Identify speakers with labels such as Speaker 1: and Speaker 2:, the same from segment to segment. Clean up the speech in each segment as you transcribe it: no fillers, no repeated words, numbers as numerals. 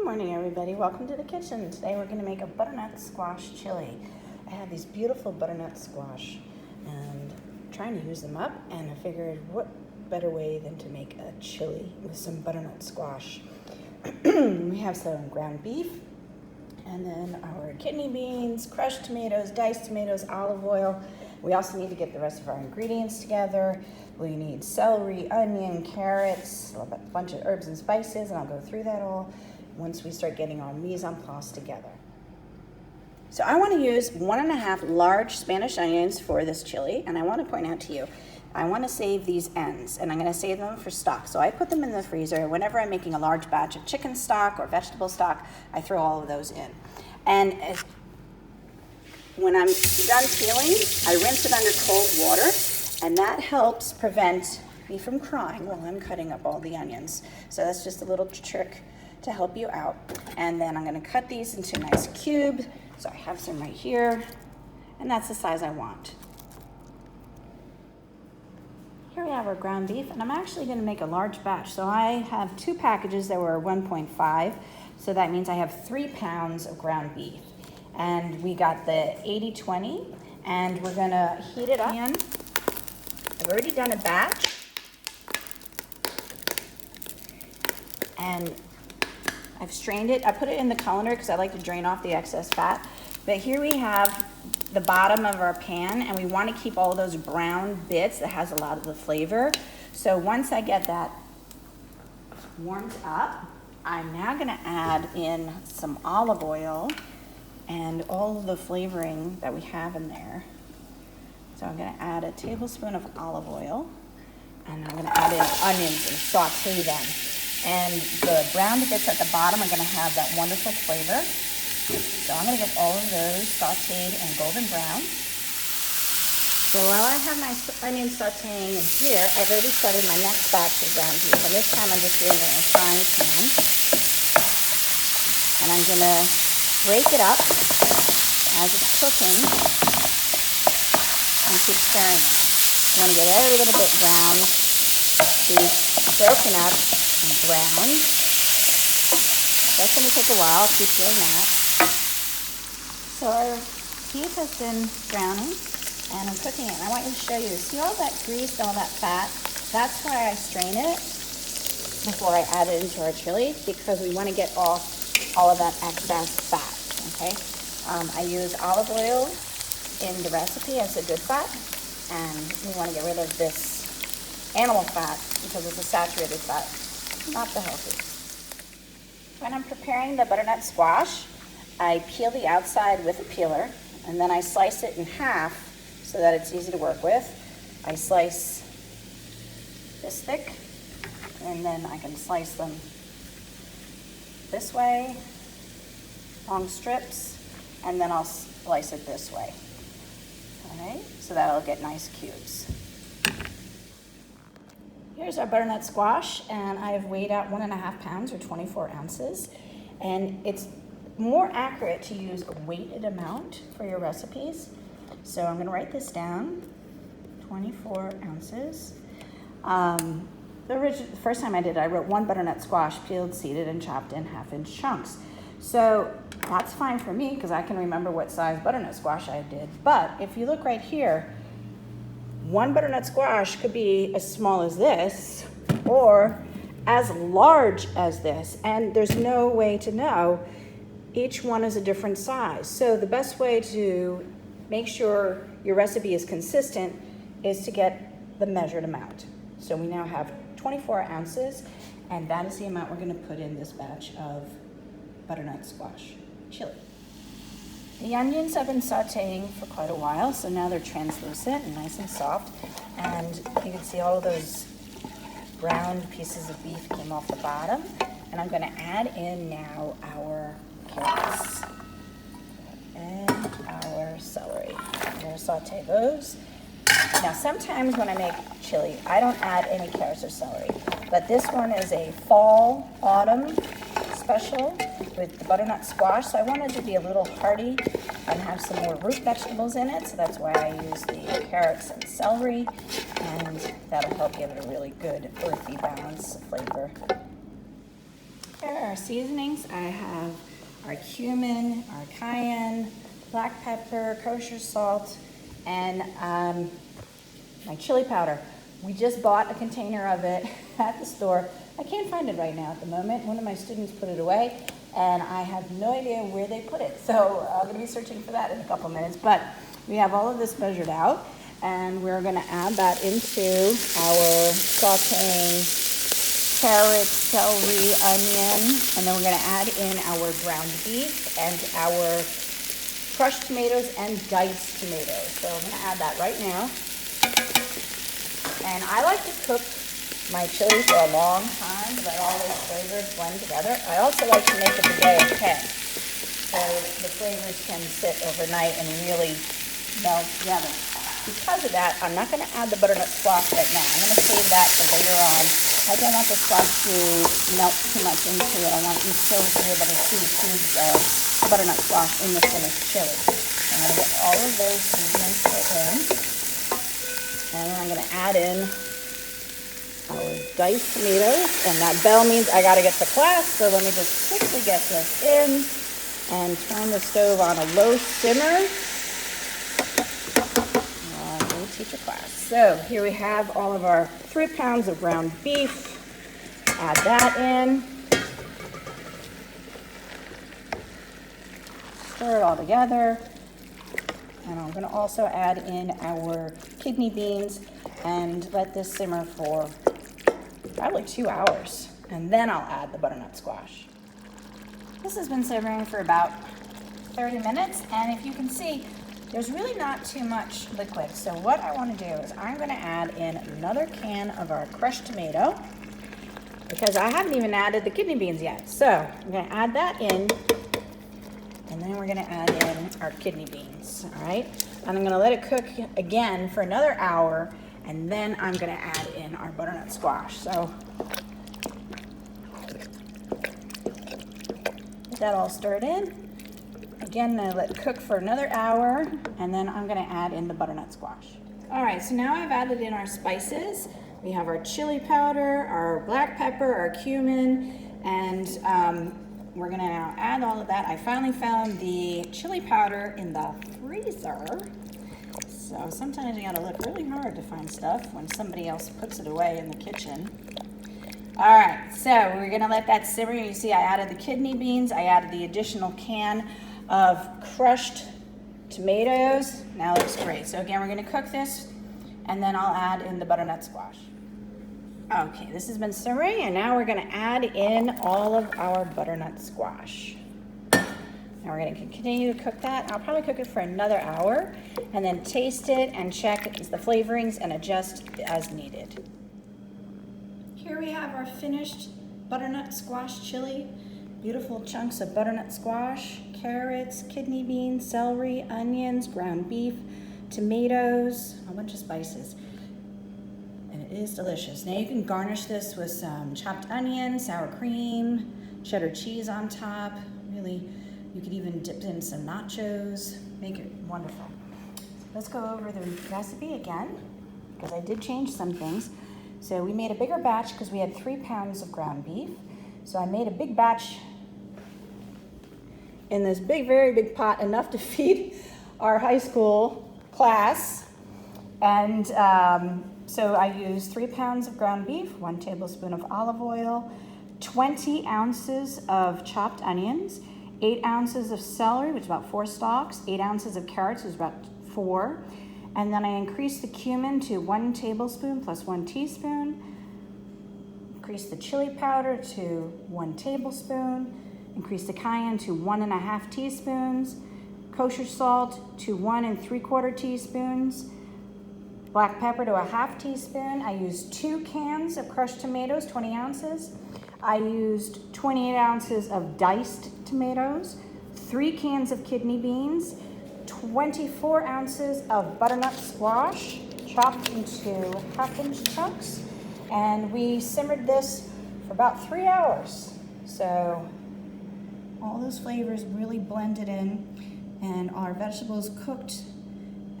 Speaker 1: morning, everybody. Welcome to the kitchen. Today we're going to make a butternut squash chili. I have these beautiful butternut squash and I'm trying to use them up, and I figured what better way than to make a chili with some butternut squash. We have some ground beef, and then our kidney beans, crushed tomatoes, diced tomatoes, olive oil. We also need to get the rest of our ingredients together. We need celery, onion, carrots, a bunch of herbs and spices, and I'll go through that all once we start getting our mise en place together. So I want to use 1.5 large Spanish onions for this chili, and I want to point out to you, I want to save these ends, and I'm going to save them for stock. So I put them in the freezer. Whenever I'm making a large batch of chicken stock or vegetable stock, I throw all of those in. And when I'm done peeling, I rinse it under cold water, and that helps prevent me from crying while I'm cutting up all the onions. So that's just a little trick to help you out. And then I'm gonna cut these into nice cubes. So I have some right here, and that's the size I want. Here we have our ground beef, and I'm actually gonna make a large batch. So I have 2 packages that were 1.5, so that means I have 3 pounds of ground beef. And we got the 80-20, and we're gonna heat it up. I've already done a batch, and I've strained it. I put it in the colander because I like to drain off the excess fat. But here we have the bottom of our pan, and we want to keep all those brown bits that has a lot of the flavor. So once I get that warmed up, I'm now going to add in some olive oil and all of the flavoring that we have in there. So I'm going to add a tablespoon of olive oil, and I'm going to add in onions and saute them. And the brown bits at the bottom are going to have that wonderful flavor. So I'm going to get all of those sauteed and golden brown. So while I have my onions sauteing in here, I've already started my next batch of ground beef. And this time I'm just doing it in a frying pan. And I'm going to break it up as it's cooking and keep stirring it. You want to get every little bit brown. These broken up and browned. That's going to take a while. Keep doing that. So our beef has been browning, and I'm cooking it. And I want you to show you. See all that grease, all that fat? That's why I strain it before I add it into our chili, because we want to get off all of that excess fat. Okay. I use olive oil in the recipe as a good fat, and we want to get rid of this animal fat because it's a saturated fat, not the healthy. When I'm preparing the butternut squash, I peel the outside with a peeler, and then I slice it in half so that it's easy to work with. I slice this thick, and then I can slice them this way, long strips, and then I'll slice it this way. All right, so that'll get nice cubes. Here's our butternut squash, and I've weighed out 1.5 pounds or 24 ounces. And it's more accurate to use a weighted amount for your recipes. So I'm gonna write this down, 24 ounces. The first time I did it, I wrote 1 butternut squash, peeled, seeded, and chopped in 1/2-inch chunks. So that's fine for me because I can remember what size butternut squash I did. But if you look right here, 1 butternut squash could be as small as this or as large as this, and there's no way to know. Each one is a different size. So the best way to make sure your recipe is consistent is to get the measured amount. So we now have 24 ounces, and that is the amount we're going to put in this batch of butternut squash chili. The onions have been sauteing for quite a while, so now they're translucent and nice and soft. And you can see all of those browned pieces of beef came off the bottom. And I'm going to add in now our carrots and our celery. I'm going to saute those. Now, sometimes when I make chili, I don't add any carrots or celery. But this one is a fall, autumn special with the butternut squash, so I wanted to be a little hearty and have some more root vegetables in it, so that's why I use the carrots and celery, and that'll help give it a really good earthy balance of flavor. Here are our seasonings. I have our cumin, our cayenne, black pepper, kosher salt, and my chili powder. We just bought a container of it at the store. I can't find it right now at the moment. One of my students put it away, and I have no idea where they put it. So I'm going to be searching for that in a couple minutes. But we have all of this measured out, and we're going to add that into our sauteing carrots, celery, onion, and then we're going to add in our ground beef and our crushed tomatoes and diced tomatoes. So I'm going to add that right now. And I like to cook my chili for a long time to let all those flavors blend together. I also like to make it the day ahead, so the flavors can sit overnight and really meld together. Because of that, I'm not going to add the butternut squash right now. I'm going to save that for later on. I don't want the squash to melt too much into it. I want you still to be able to see the seeds of butternut squash in the finished chili. So I'm going to get all of those seasonings put in. And then I'm going to add in our diced tomatoes. And that bell means I got to get to class. So let me just quickly get this in and turn the stove on a low simmer. Teacher class. So here we have all of our 3 pounds of ground beef. Add that in. Stir it all together. And I'm going to also add in our kidney beans and let this simmer for probably 2 hours. And then I'll add the butternut squash. This has been simmering for about 30 minutes. And if you can see, there's really not too much liquid. So what I want to do is I'm going to add in another can of our crushed tomato because I haven't even added the kidney beans yet. So I'm going to add that in, and then we're going to add in our kidney beans, all right? And I'm going to let it cook again for another hour, and then I'm going to add in our butternut squash. So get that all stirred in. Again, I let it cook for another hour, and then I'm going to add in the butternut squash. All right, so now I've added in our spices. We have our chili powder, our black pepper, our cumin, and we're going to now add all of that. I finally found the chili powder in the freezer. So sometimes you got to look really hard to find stuff when somebody else puts it away in the kitchen. All right, so we're going to let that simmer. You see I added the kidney beans. I added the additional can of crushed tomatoes. Now it looks great. So again, we're going to cook this, and then I'll add in the butternut squash. Okay, this has been simmering, and now we're going to add in all of our butternut squash. Now we're going to continue to cook that. I'll probably cook it for another hour, and then taste it and check the flavorings and adjust as needed. Here we have our finished butternut squash chili. Beautiful chunks of butternut squash, carrots, kidney beans, celery, onions, ground beef, tomatoes, a bunch of spices. And it is delicious. Now you can garnish this with some chopped onion, sour cream, cheddar cheese on top. Really, you could even dip in some nachos. Make it wonderful. Let's go over the recipe again, because I did change some things. So we made a bigger batch because we had 3 pounds of ground beef. So I made a big batch in this big, very big pot, enough to feed our high school class. And so I used 3 pounds of ground beef, 1 tablespoon of olive oil, 20 ounces of chopped onions, 8 ounces of celery, which is about 4 stalks, 8 ounces of carrots, which is about 4. And then I increased the cumin to 1 tablespoon plus 1 teaspoon. Increase the chili powder to 1 tablespoon. Increase the cayenne to 1½ teaspoons. Kosher salt to 1 3/4 teaspoons. Black pepper to 1/2 teaspoon. I used 2 cans of crushed tomatoes, 20 ounces. I used 28 ounces of diced tomatoes, 3 cans of kidney beans, 24 ounces of butternut squash, chopped into 1/2-inch chunks. And we simmered this for about 3 hours. So all those flavors really blended in, and our vegetables cooked,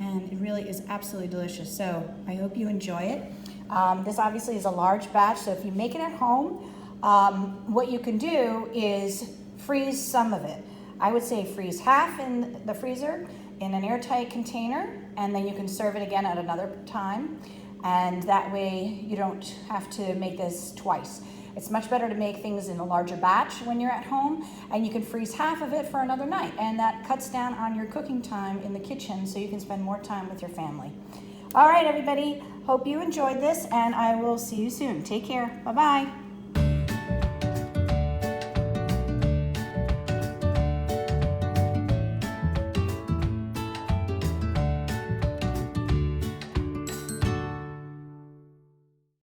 Speaker 1: and it really is absolutely delicious. So I hope you enjoy it. This obviously is a large batch, so if you make it at home, what you can do is freeze some of it. I would say freeze half in the freezer in an airtight container, and then you can serve it again at another time. And that way you don't have to make this twice. It's much better to make things in a larger batch when you're at home, and you can freeze half of it for another night. And that cuts down on your cooking time in the kitchen so you can spend more time with your family. All right, everybody, hope you enjoyed this, and I will see you soon. Take care. Bye-bye.